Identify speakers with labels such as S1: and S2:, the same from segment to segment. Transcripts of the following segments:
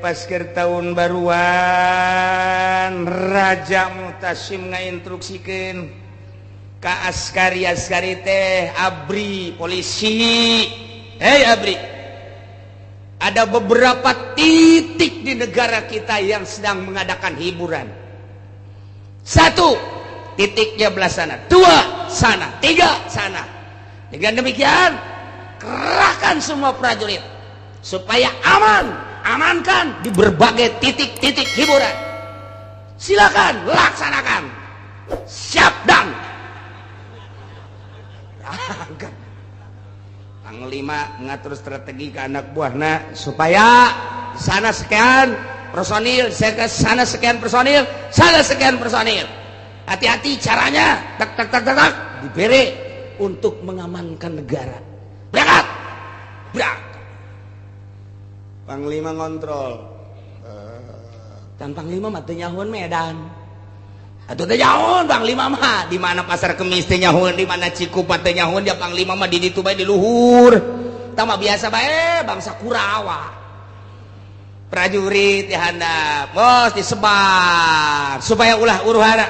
S1: pas ke tahun baruan Raja Mutasim ngainstruksikan ka askari teh abri polisi abri ada beberapa titik di negara kita yang sedang mengadakan hiburan. 1 titiknya belah sana, 2 sana, 3 sana. Dengan demikian kerahkan semua prajurit supaya amankan di berbagai titik-titik hiburan. Silakan laksanakan. Siap dan Panglima mengatur strategi ke anak buahna supaya sana sekian personil, sana sekian personil, sana sekian personil. Hati-hati caranya, tak diberi untuk mengamankan negara. Berangkat. Panglima ngontrol. Panglima mah teu nyahoan Medan. Atuh teh nyahoan Panglima mah di mana Pasar Kemis teh nyahoan, di mana Cikupa teh nyahoan, dia Panglima mah di ditu bae di luhur. Tah mah biasa bae bangsa Kurawa. Prajurit dihandap, bos disebar supaya ulah uruhara.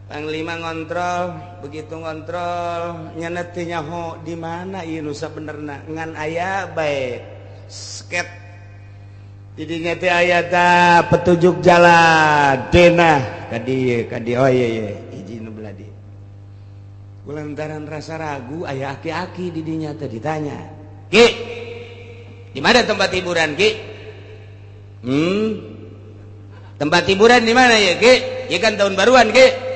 S1: Panglima ngontrol, begitu ngontrol nyana teu nyaho di mana ieu nu sabenerna ngan aya bae sket didinya teh aya tah petunjuk jalan denah ka dieu oh iya hiji nu belah dieu. Kulantaran rasa ragu aya aki-aki didinya teh ditanya, "Ki, di mana tempat hiburan, Ki?" Tempat hiburan di mana ya, Ki? Ya kan tahun baruan, Ki.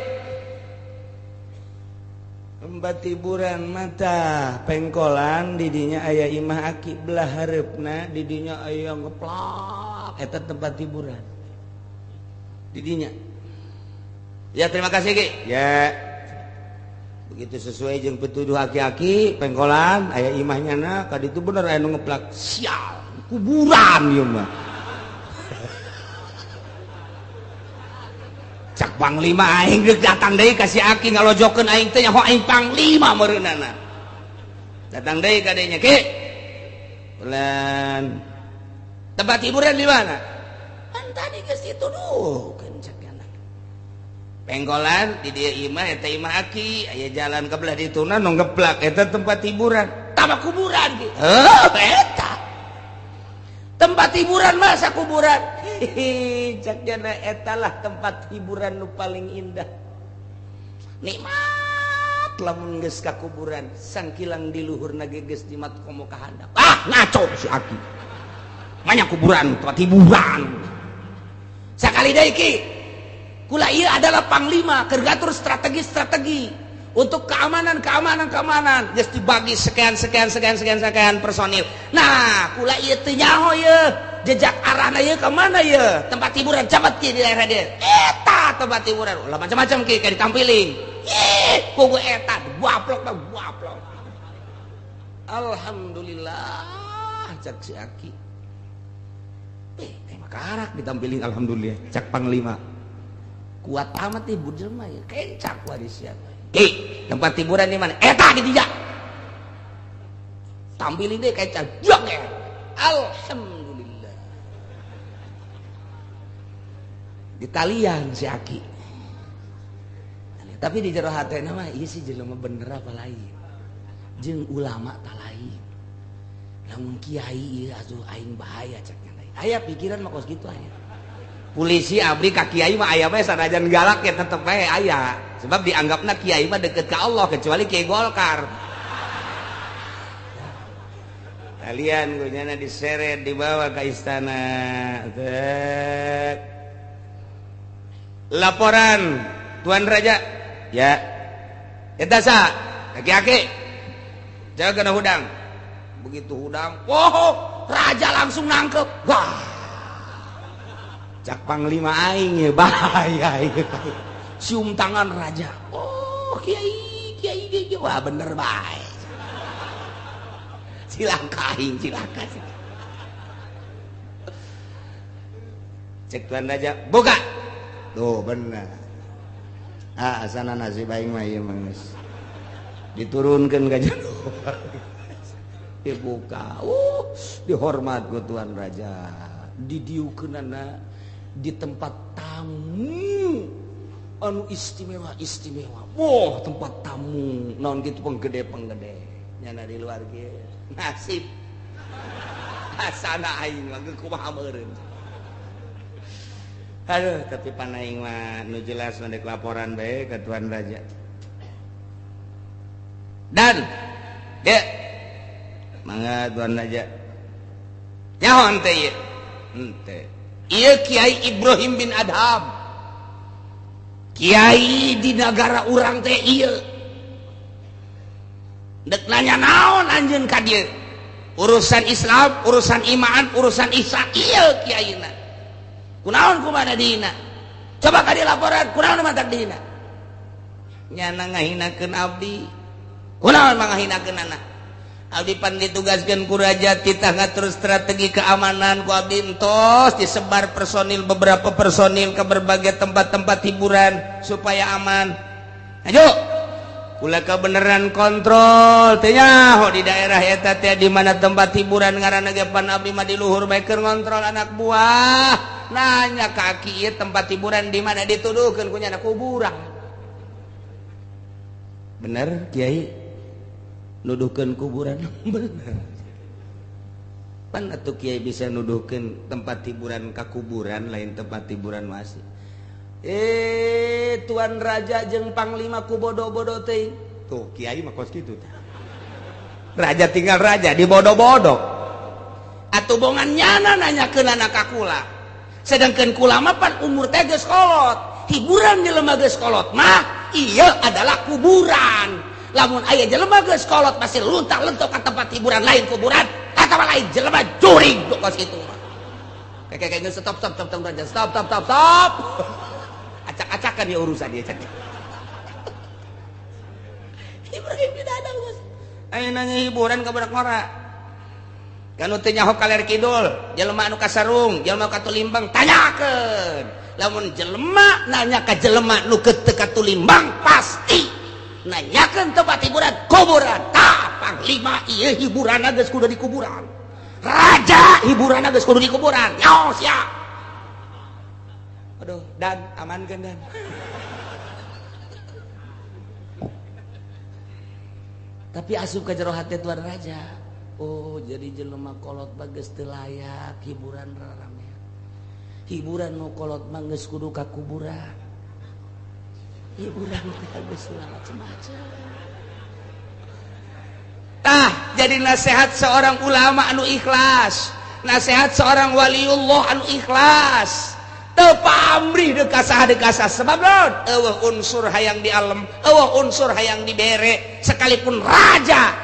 S1: Tempat hiburan mata pengkolan didinya aya imah aki belah hareupna didinya aya ngeplak eta tempat hiburan didinya. Ya terima kasih Ki. Ya begitu sesuai jeung petuduh aki-aki pengkolan aya imahnya na ka ditu bener aya nu ngeplak sial kuburan ieu mah. Cak Panglima aing geus datang deui ka si Aki ngalojokeun aing teh nyaho aing Panglima meureunana. Datang deui ka dieu nya, Ki. Ulan. Tempat hiburan di mana? Kan tadi geus dituduhkeun cak anak. Penggolan di dieu imah eta imah Aki, aya jalan ka belah dituna nu ngeplak eta tempat hiburan. Tama kuburan Ki. Eta. Tempat hiburan masa kuburan. Cak jana etalah tempat hiburan nu paling indah. Nikmat lamun geus ka kuburan, sangkilang di luhurna ge geus dimat komo ka handap. Ngaco si Aki. Manya kuburan tempat hiburan. Sakali deui Ki. Kula ieu adalah Panglima keur ngatur strategi untuk keamanan geus dibagi sekian personil. Nah, kula ieu teu nyaho ieu jejak arahna ieu ka mana ieu tempat hiburan cabat Ki di daerah dieu. Eta tempat hiburan ulah macam-macam Ki ka ditampiling. Kugu eta buaplok. Alhamdulillah cak si Aki. Makarak ditampiling alhamdulillah cak Panglima. Kuat amat ibu jelema ya kencak waris siapa. Ki, tempat hiburan di mana? Eta di dieu. Tampilin deh kencak. Jok ya. Alhamdulillah. Di talian si Aki. Tapi di jero hatena mah ieu sih jelema bener apa lain. Jeung ulama tah lain. Lamun kiai ieu atuh aing bahaya cek nya. Aya pikiran mah kos kitu aya. Polisi abri ka kiai mah aya bae sanajan galak ya tetep bae aya. Sebab dianggapna kiai mah deket ka Allah kecuali Kiai Golkar. Kalian gunyana diseret dibawa ke istana. Laporan Tuan Raja. Ya. Eta sa aki-aki. Jaga kana hudang. Begitu hudang, raja langsung nangkep. Wah. Cak Panglima aing ya bahaya ieu. Cium tangan raja. Oh, kiai. Wah, bener bae. Silaka. Cek Tuan Raja, buka. Tuh bener. Asana nasib aing mah ieu mah geus diturunkeun ka jero. dibuka dihormat ku Tuan Raja didiukeunana di tempat tamu anu istimewa tempat tamu naon kitu penggede nyana di luar ge nasib asana aing mah kumaha meureun. Aduh, tapi panaing mah nu jelas ndek laporan bae ke Tuan Raja. Dan ya mangga Tuan Raja. Nyaho teh ieu? Henteu. Ieu Kiai Ibrahim bin Adham. Kiai di negara urang teh ieu. Dek nanya naon anjeun ka dieu? Urusan Islam, urusan iman, urusan ihsan ieu kiaina. Kunaon kumaha dina? Coba ka di laporan kunaon mantak dina? Nyana ngahinakeun abdi. Kunaon mah ngahinakeunana? Abdi pan ditugaskeun ku raja titah ngatur strategi keamanan ku abdi entos disebar beberapa personil ke berbagai tempat-tempat hiburan supaya aman. Ayo, kula kebeneran kontrol teh nyaho di daerah eta teh di mana tempat hiburan ngaranna ge pan abdi mah di luhur bae keur ngontrol anak buah. Nanya kaki ieu tempat hiburan di mana dituduhkeun ku nyana kuburan. Bener Kiai? Nuduhkeun kuburan bener. Pan atuh Kiai bisa nuduhkeun tempat hiburan ka kuburan lain tempat hiburan masih. Tuan Raja jeung Panglima ku bodo-bodo teh. Tuh Kiai mah kos kitu tah. Raja tinggal raja di bodo-bodo. Atuh bongan nyana nanyakeun anak kula. Sedangkan kula mah pan umur teh geus kolot. Hiburan jelema geus kolot mah ieu adalah kuburan. Lamun aya jelema geus kolot masih luntang-lentok ka tempat hiburan lain kuburan, atawa lain jelema jurig kos kitu mah. Kayak stop Raja. Stop. Acak-acakan ya urusan dia cak. Ibrahim bin Adham geus. Aya nanya hiburan ka budak ngora. Kanu teu nyaho kaler kidul, jelema anu kasarung, jelema katulimbang tanyakeun. Lamun jelema nanya ka jelema nu teu katulimbang pasti nanyakeun tempat hiburan kuburan. Tah Panglima ieu hiburanna geus kudu di kuburan. Raja hiburanna geus kudu di kuburan. Nyaho sia. Aduh, Dan amankeun Dan. Tapi asup ka jero hate Tuan Raja. Oh, jadi jelema kolot bagus teu layak hiburan raramean. Hiburan nu kolot mah geus kudu ka kuburan. Hiburan teh geus macam-macam. Tah, jadi nasihat seorang ulama anu ikhlas, nasihat seorang waliullah anu ikhlas. Teu pamrih dekasah sebab naon? Eueuh unsur hayang di alam, eueuh unsur hayang dibere sekalipun raja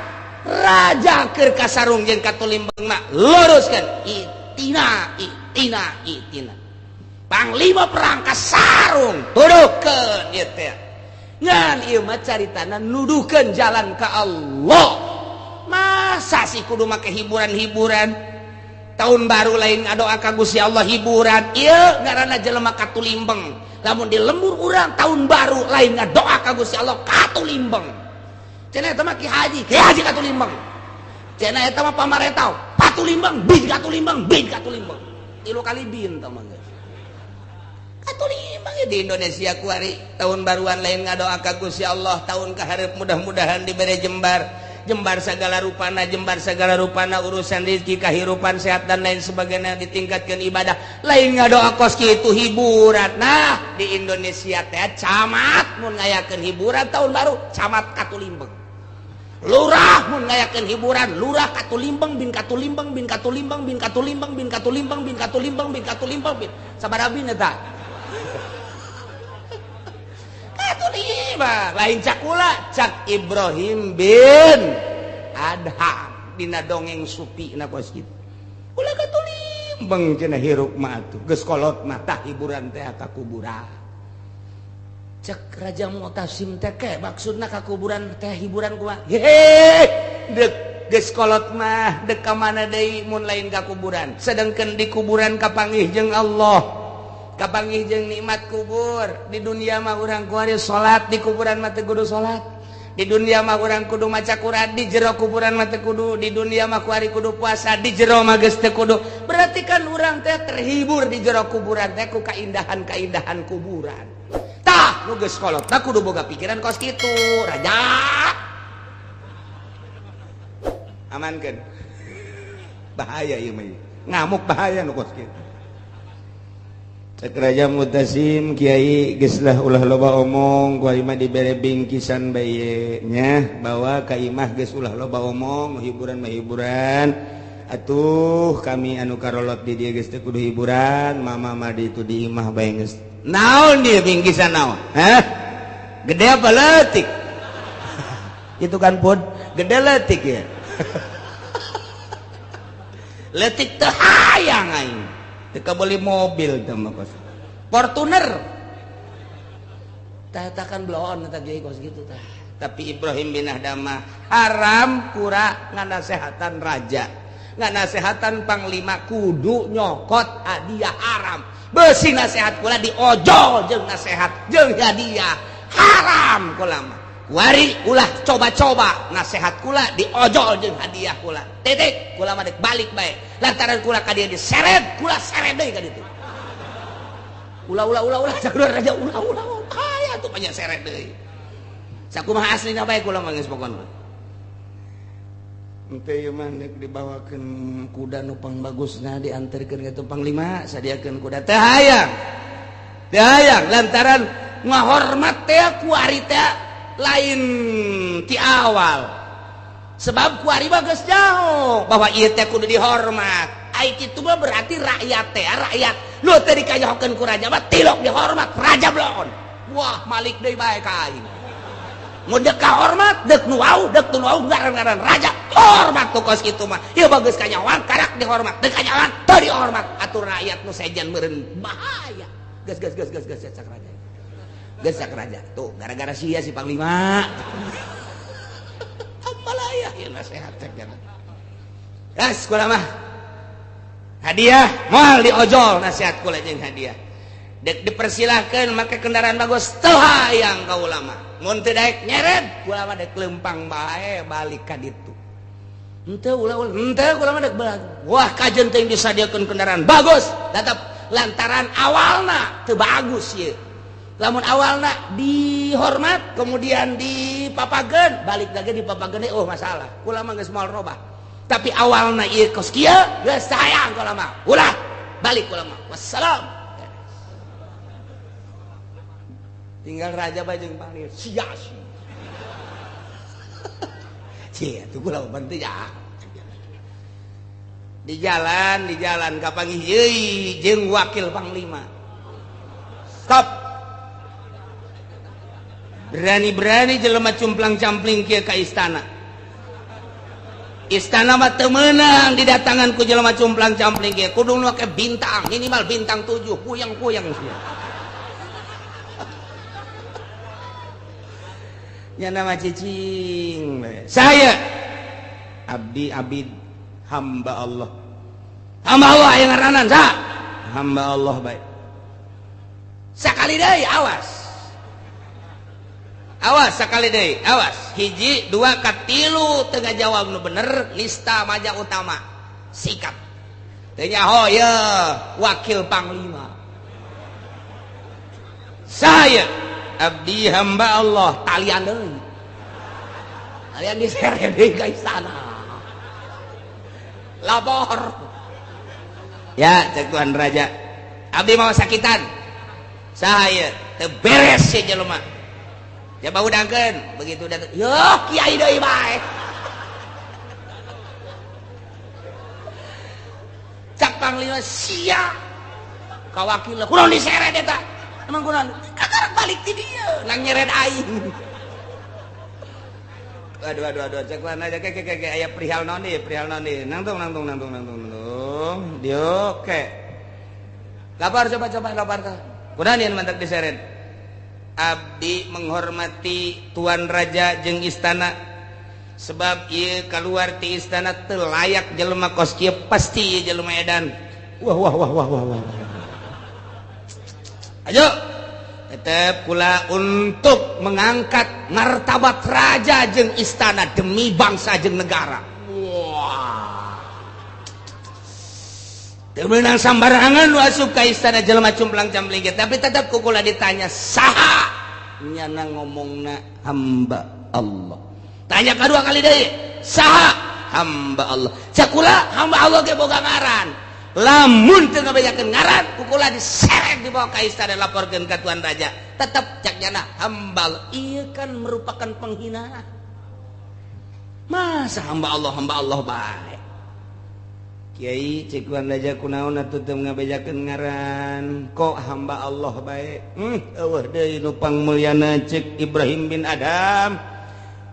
S1: keur kasarung jeung katulimbang mah luruskeun itina. Panglima perang kasarung tuduhkeun ieu teh. Ngan ieu mah caritana nuduhkeun jalan ka Allah. Masa sih kudu make hiburan-hiburan? Tahun baru lain ngadoa ka Gusti Allah hiburan. Ieu ngaranna jelema katulimbang. Lamun di lembur urang tahun baru lain ngadoa ka Gusti Allah katulimbang. Cenah eta mah Ki Haji katulimbang. Cenah eta mah pamarentah, patulimbang, bin katulimbang. 3 kali bin tah mah geus. Katulimbang ya di Indonesia kuari tahun baruan lain ngadoa ka Gusti Allah, tahun kaharep mudah-mudahan dibere jembar segala rupana urusan rezeki kahirupan sehat dan lain sebagainya ditingkatkan ibadah lain ngadoa kos kitu hiburan. Nah di Indonesia teh camat mun ngayakeun hiburan tahun baru camat katulimbang. Lurah mun ngayakeun hiburan lurah katulimbang bin sabaraha bin eta katulimbang lain cakula cak Ibrahim bin Adham dina dongeng supina kos kitu ulah katulimbang cenah hirup mah atuh geus kolot mah tah hiburan teh ka kuburan. Cek Raja Mu'tasim teh ke maksudna ka kuburan teh hiburan kumaha? Dek geus kolot mah dek ka mana deui mun lain ka kuburan. Sedengkeun di kuburan kapanggih jeung Allah. Kapanggih jeung nikmat kubur. Di dunia mah urang kuari salat, di kuburan mah teu kudu salat. Di dunia mah urang kudu maca Quran, di jero kuburan mah teu kudu. Di dunia mah kuari kudu puasa, di jero mah geus teu kudu. Berarti kan urang teh terhibur di jero kuburan teh ku kaindahan-kaindahan kuburan. Tah nu geus kolot tah kudu boga pikiran kos kitu, raja. Amankeun. Bahaya ieu mah. Ngamuk bahaya nu kos kitu. Cek Raja Mutasim Kiai geus lah ulah loba omong ku imah dibere bingkisan bae nya bawa ka imah geus ulah loba omong hiburan atuh kami anu karolot di dieu geus teu kudu hiburan mama mah di itu di imah bae geus naon dieu bingkisan naon hah gede apa leutik itu kan pod gede leutik ya leutik teu hayang aing teu beli mobil teh mah kos Fortuner tah kan bloon eta ge kos gitu tah tapi Ibrahim bin Adham haram kura nganasehatan raja nganasehatan panglima kudu nyokot hadiah haram beusi nasehat kula diojol jeung nasehat jeung hadiah haram kula mah wari ulah coba-coba nasehat kula diojol jeung hadiah kula titik kula mah dek balik bae lantaran kula ka dieu diseret kula seret deui ka ditu ulah jagur raja ulah aya tuh banyak seret deui sakumaha aslina bae kula mah geus pokona henteu ieu mah nek dibawakeun kuda nu pang bagusna dianterkeun ka panglima sadiakeun kuda teu hayang lantaran ngahormat teh ku ari teh lain ti awal sebab kuari bagus jauh bahwa ieu teh kudu dihormat ai kitu mah berarti rakyat teh rakyat lu teh dikayohkeun ku raja mah tilok dihormat raja bloon wah malik deui bae ka aing mun deuk kahormat deuk nu wau ngaran-ngaran raja hormat tuh kos kitu mah ieu bagus kanyawan karak dihormat deuk kanyawan teu dihormat atur rakyat nu sejen meureun bahaya geus cak raja gesak raja tuh gara-gara sia si panglima apalah ya nasihat cek jangan gas kula mah hadiah moal diojol nasihat kula jeung hadiah dek dipersilahkeun make kendaraan bagus teu hayang ka ulama mun teu daek nyeret kula mah dek lempang bae balik ka ditu henteu kula mah dek balik wah kajen teh disadiakeun kendaraan bagus tetep lantaran awalna teu bagus ieu lamun awalna dihormat kemudian dipapageun balik lagi dipapageun oh masalah kula mah geus moal robah tapi awalna ieu kos kieu geus sayang kula mah ulah balik kula mah wassalam tinggal raja bae jeung panglima sia cie atuh kula bantu ya di jalan kapanggih yeui jeung wakil panglima stop berani-berani jelema cumplang-campling kieu ka istana mah teu meunang didatangan ku jelema cumplang-campling kieu kudu make bintang minimal bintang 7 puyang-puyang sia nya nama cicing saya abdi hamba Allah yang ngaranan sa hamba Allah bae sakali deui awas sakali deui awas hiji dua katilu teu ngajawab nu bener lista maja utama sikap teu nyaho ye wakil panglima saya abdi hamba Allah talian deui talian diseret deui ka istana lapor ya cek tuan raja abdi mau sakitan saya teu beres si jelema coba udangkeun begitu datang yo kiai deui bae cak panglima sia ka wakil kunaon diseret eta emang kunaon kagak balik ti dieu nang nyeret aing aduh cek mana aja ke aya perihal naon deui nangtung dio ke lapar coba lapar ka kunaon ieu mantak diseret abdi menghormati tuan raja jeung istana sebab ieu keluar ti istana teu layak jelema kos kieu pasti ieu jelema edan wah ayo tetep kula untuk mengangkat martabat raja jeung istana demi bangsa jeung negara. Wah, temenang sambarangan asup ka istana jelema cumplang cambling, tapi tetep kula ditanya saha nyana ngomongna hamba Allah. Tanya kedua kali deui saha hamba Allah. Cakula hamba Allah ge boga ngaran. Lamun teu ngabejakeun ngaran kukula diseret dibawa ka istana laporkeun ka tuan raja, tetep cak nyana hamba Allah. Ieu kan merupakan penghinaan. Masa hamba Allah bae. Kiai cek tuan raja kunaon atuh teu ngabejakeun ngaran kok hamba Allah bae. Eueuh deui nu pangmulyana cek Ibrahim bin Adham.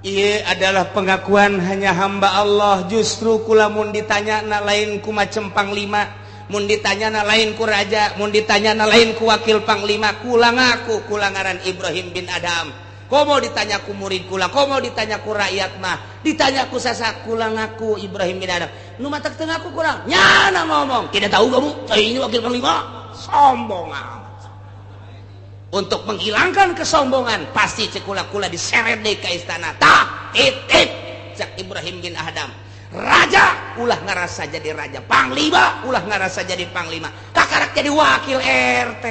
S1: Ieu adalah pengakuan hanya hamba Allah. Justru kula mun ditanyana lain ku macem panglima, mun ditanyana lain ku raja, mun ditanyana lain ku wakil panglima, kula ngaku kula ngaran Ibrahim bin Adham. Komo ditanya ku murid kula, komo ditanya ku rakyat mah, ditanya ku sasak kula ngaku Ibrahim bin Adham. Nu matak teu ngaku kurang nyana ngomong tidak tahu kamu ini wakil panglima, sombong amat. Untuk menghilangkan kesombongan pasti cekula-kula diseret deh ke istana. Tak titip cek Ibrahim bin Adham. Raja ulah ngarasa jadi raja, panglima ulah ngarasa jadi panglima, kakarak jadi wakil RT.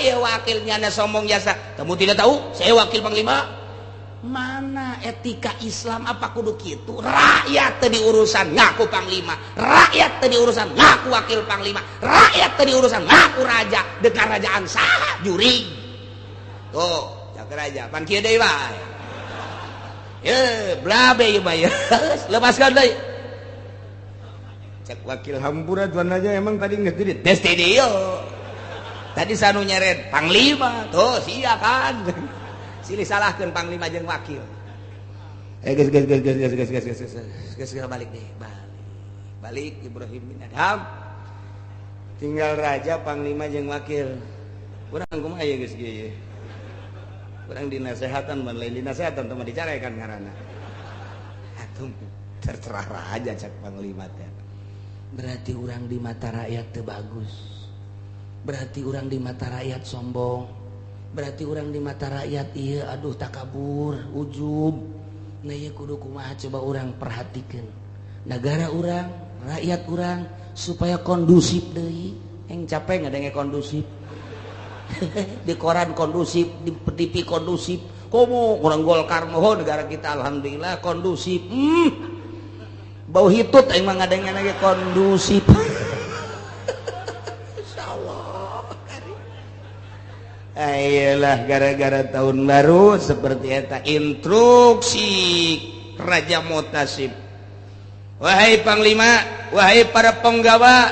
S1: Ya wakilnya anda sombong jasa. Kamu tidak tahu saya wakil panglima? Mana etika Islam apa kudu kitu? Rakyat tadi urusan ngaku panglima, rakyat tadi urusan ngaku wakil panglima, rakyat tadi urusan ngaku raja. Dekat kerajaan saha jurig. Tuh, cak raja pan kieu deui wae. Blabe ieu mah ya. Lepaskan deui. Cek wakil hampura tuan raja emang tadi geus di tes dia. Tadi sanu nyeret panglima, tuh sia kan. Silih salahkeun panglima jeung wakil. Geus balik deh, balik Ibrahim bin Adham. Tinggal raja, panglima jeung wakil. Urang kumaha ya geus kieu. Urang dinasehatan mun lain dinasehatan teh mah dicarekan ngaranna. Atuh terserah raja cak panglima teh. Berarti urang di mata rakyat teu bagus. Berarti urang di mata rakyat sombong. Berarti orang di mata rakyat iya aduh takabur ujub. Nah iya kudu kumaha coba orang perhatikan negara orang, rakyat orang supaya kondusif deui. Yang capek ngadenge kondusif. Di koran kondusif, di TV kondusif. Komo orang Golkar mohon negara kita alhamdulillah kondusif. Bau hitut aing mah ngadenge lagi kondusif. Ayolah gara-gara tahun baru seperti eta instruksi Raja Mutasib. Wahai panglima, wahai para penggawa,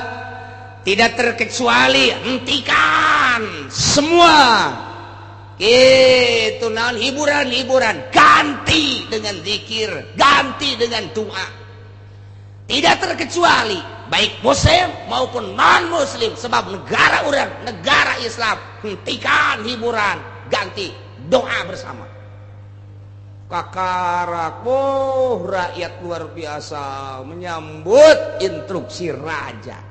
S1: tidak terkecuali hentikan semua itu naon hiburan-hiburan, ganti dengan zikir, ganti dengan doa. Tidak terkecuali baik muslim maupun non muslim, sebab negara orang negara Islam. Hentikan hiburan, ganti doa bersama. Kakarak, rakyat luar biasa menyambut instruksi raja.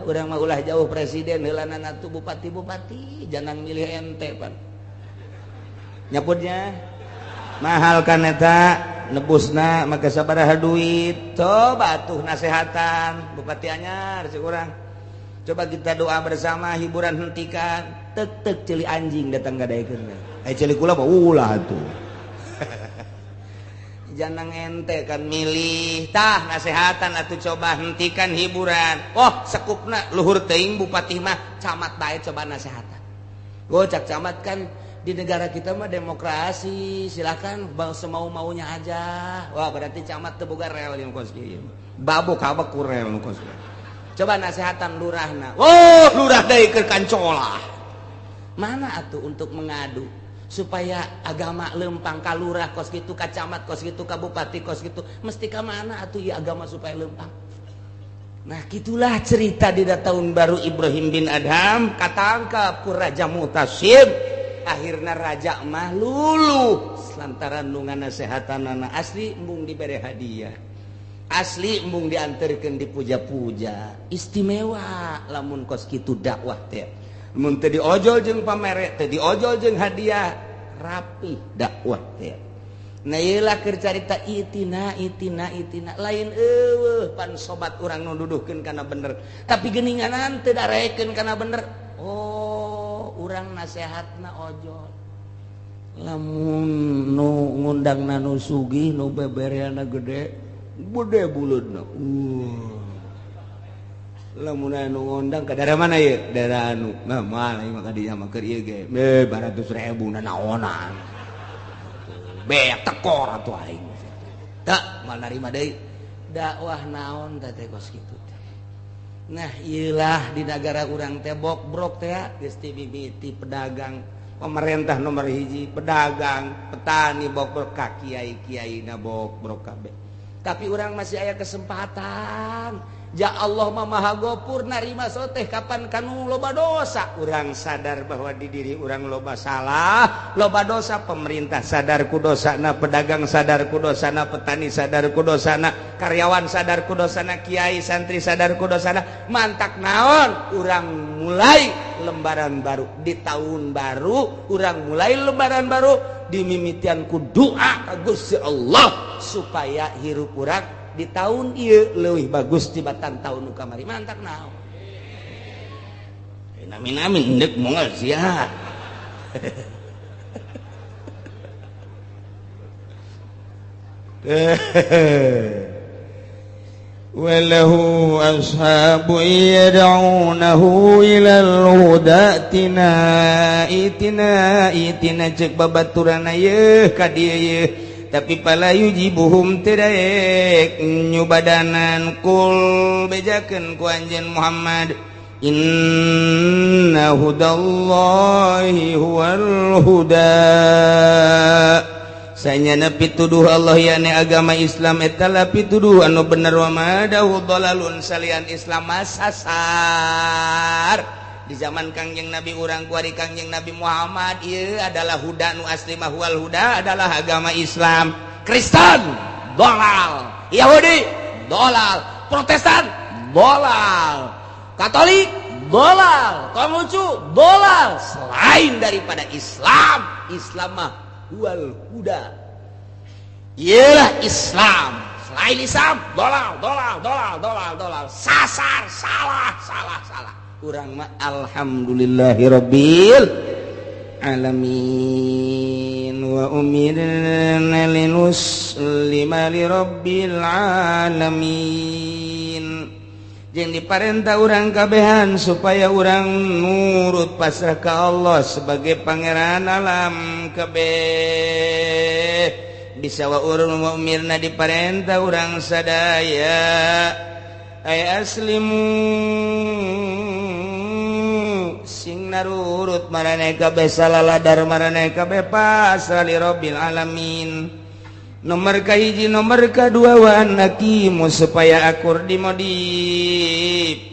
S1: Urang mah ulah jauh presiden heulana tuh bupati-bupati jangan milih ente pan. Nyaputnya mahal kan eta nebusna maka sabaraha duit. Coba tuh nasehatan bupati anyar cek urang. Coba kita doa bersama, hiburan hentikan. Tek celi anjing datang gadaikeun. Celi kula mah ulah tuh. Jangan ente kan milih tah nasehatan atuh coba hentikan hiburan. Oh sekupna luhur teuing bupati mah camat bae coba nasehatan. Gocak camat kan di negara kita mah demokrasi, silakan semau-maunya aja. Wah berarti camat teu boga rel yang kos kieu. Babuk habak ku rel nu kos. Coba nasehatan lurahna. Oh lurah deui keur kancolah. Mana atuh untuk mengadu supaya agama lempang ka lurah kos kitu, ka camat kos kitu, ka bupati kos kitu, mesti ka mana atuh ya agama supaya lempang. Nah gitulah cerita di tahun baru Ibrahim bin Adham katangkap ku Raja Mutasib. Akhirna raja mah luluh lantaran nu nganasehatan asli embung dibere hadiah. asli embung diantarkan dipuja-puja istimewa lamun kos kitu dakwah teh mun teu diojol jeung pamere teu diojol jeung hadiah rapi dakwah teh nah ieu lah keur carita itina lain eueuh pan sobat urang nu duduhkeun kana bener tapi geuninganan teu darekeun kana bener oh urang nasehatna ojol lamun nu ngundangna nu sugih nu bebereana gede buleudna lamun anu ngundang ka daerah mana ye daerah anu nah mah ieu mah kadinya mah keur ieu ge 200.000 na naonan beak tekor atuh aing teu mal narima deui dakwah naon teh kos kitu teh nah ieulah di negara urang teh brok teh geus ti mimiti pedagang pemerintah nomor 1 pedagang petani brok ka kiai-kiaina brok kabeh tapi urang masih aya kesempatan ja Allah mah maha gopur narima soteh kapan kanu loba dosa urang sadar bahwa di diri urang loba salah loba dosa pemerintah sadar ku dosana pedagang sadar ku dosana petani sadar ku dosana karyawan sadar ku dosana kiai santri sadar ku dosana mantak naon urang mulai lembaran baru di tahun baru urang mulai lembaran baru dimimitian ku doa ka Gusti Allah supaya hirup urang di tahun ieu leuwih bagus tibatan tahun nu kamari mantak naon nami-nami endek moal sia walahu ashabu yad'unahu ilal huda itina cek babaturan ye ka dieu ye tapi pala yujibuhum tiraek nyubadanan kul bejakeun ku anjeun Muhammad inna hudallahi huwal huda sanyana pituduh Allah yane agama Islam eta la pituduh anu bener wa madahu dhalalun salian Islam masasar di zaman Kangjeng Nabi urang kuari Kangjeng Nabi Muhammad ieu adalah huda nu asli mah wal huda adalah agama Islam Kristen dolal Yahudi dolal Protestan dolal Katolik dolal Konghucu dolal selain daripada Islam mah wal huda ialah Islam selain Islam dolal sasar salah urang mah alhamdulillahirabbil alamin wa umirna linuslima lirabbil alamin jeung diparentah urang kabehan supaya urang nurut pasrah ka Allah sebagai pangeran alam kabeh bisa wa urang umirna diparentah urang sadaya ay aslimu sing narurut marane kabeh salaladar marane kabeh pasrah li rabbil alamin nomor kahiji nomor kadua wa nakimu supaya akur dimodif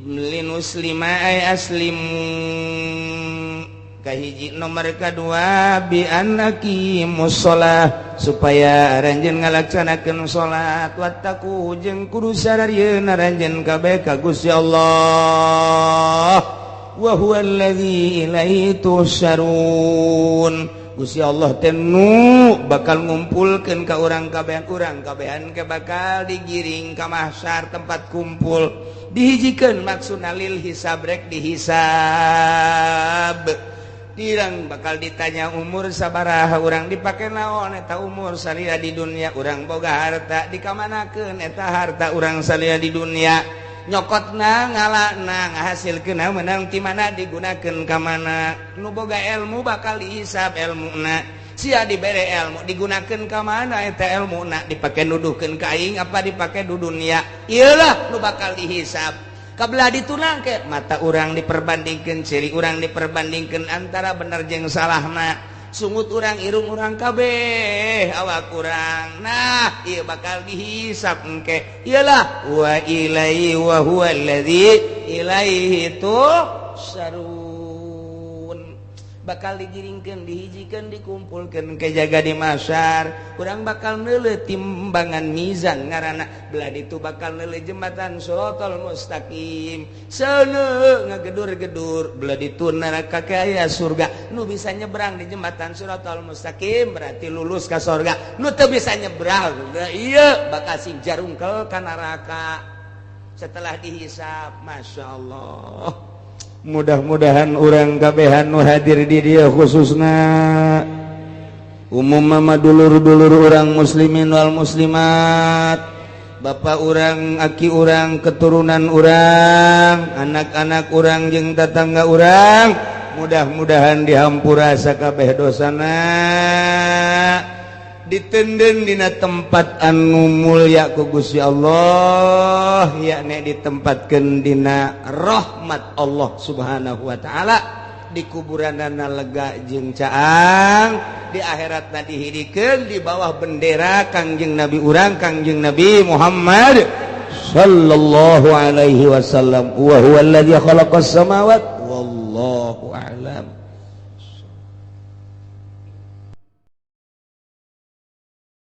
S1: linus lima ay aslimu kahiji nomor kadua bi anakimu sholat supaya ranjeun ngalaksanakeun salat wattaku jeung kudu sadarieu ranjeun kabeh ka Gusti Allah wa huwal ladzi ilaihi tusyarun Gusti Allah teh nu bakal ngumpulkeun ka urang kabehan ke bakal digiring ka mahsyar tempat kumpul dihijikeun maksudna lil hisab rek dihisab dirang bakal ditanya umur sabaraha urang dipake naon eta umur salia di dunia urang boga harta dikamanakeun eta harta urang salia di dunia nyokotna ngalana ngahasilkeun meunang ti mana digunakeun ka mana nu boga ilmu bakal dihisab ilmuna sia dibere ilmu digunakeun ka mana eta ilmuna dipake nuduhkeun ka aing apa dipake di dunia ieulah nu bakal dihisab kabelah ditunangke mata urang diperbandingkeun ciri urang diperbandingkeun antara bener jeung salahna sungut urang irung urang kabeh awak urang nah ieu bakal dihisab engke ialah wa ilaihi wa huwal ladzi ilaihi tusarun bakal digiringkeun dihijikeun dikumpulkeun ke jaga di masyar urang bakal neuleuh timbangan mizan ngaranna belah ditu bakal neuleuh jembatan Shiratal Mustaqim seuneu ngagedur-gedur belah ditu neraka ke aya surga nu bisa nyebrang di jembatan Shiratal Mustaqim berarti lulus ka surga nu teu bisa nyebrang ieu bakal sing jarungkel ka neraka setelah dihisab. Masya Allah, mudah-mudahan orang kabehan nu hadir di dia khususna umum mama dulur-dulur orang muslimin wal muslimat, bapak orang, aki orang, keturunan orang, anak-anak orang jeung tetangga orang, mudah-mudahan dihampura sakabeh dosana, ditenden dina tempat anu mulya ku Gusti Allah, yakni ditempatkeun dina rahmat Allah Subhanahu wa taala, di kuburanana lega jeung caang, di akhiratna dihidikeun di bawah bendera Kangjeng Nabi urang Kangjeng Nabi Muhammad sallallahu alaihi wasallam. Wa huwa alladzi khalaqas samawati wallahu a'lam.